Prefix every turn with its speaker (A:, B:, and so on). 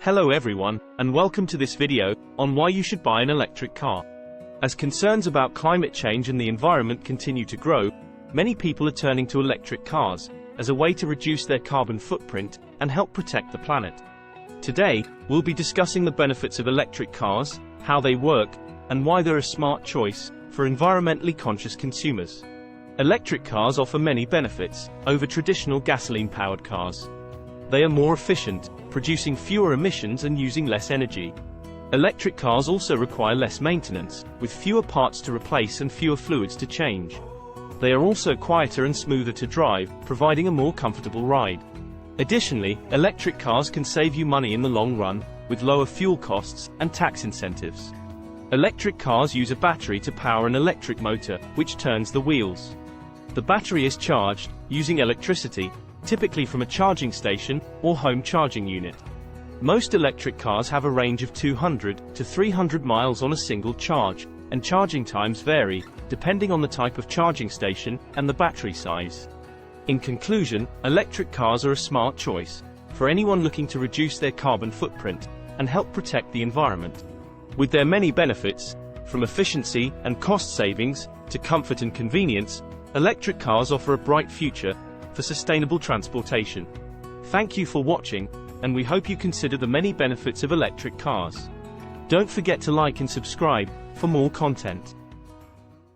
A: Hello everyone, and welcome to this video on why you should buy an electric car. As concerns about climate change and the environment continue to grow, many people are turning to electric cars as a way to reduce their carbon footprint and help protect the planet. Today, we'll be discussing the benefits of electric cars, how they work, and why they're a smart choice for environmentally conscious consumers. Electric cars offer many benefits over traditional gasoline-powered cars. They are more efficient, producing fewer emissions and using less energy. Electric cars also require less maintenance, with fewer parts to replace and fewer fluids to change. They are also quieter and smoother to drive, providing a more comfortable ride. Additionally, electric cars can save you money in the long run, with lower fuel costs and tax incentives. Electric cars use a battery to power an electric motor, which turns the wheels. The battery is charged using electricity, typically from a charging station or home charging unit. Most electric cars have a range of 200 to 300 miles on a single charge, and charging times vary, depending on the type of charging station and the battery size. In conclusion, electric cars are a smart choice for anyone looking to reduce their carbon footprint and help protect the environment. With their many benefits, from efficiency and cost savings to comfort and convenience, electric cars offer a bright future for sustainable transportation. Thank you for watching, and we hope you consider the many benefits of electric cars. Don't forget to like and subscribe for more content.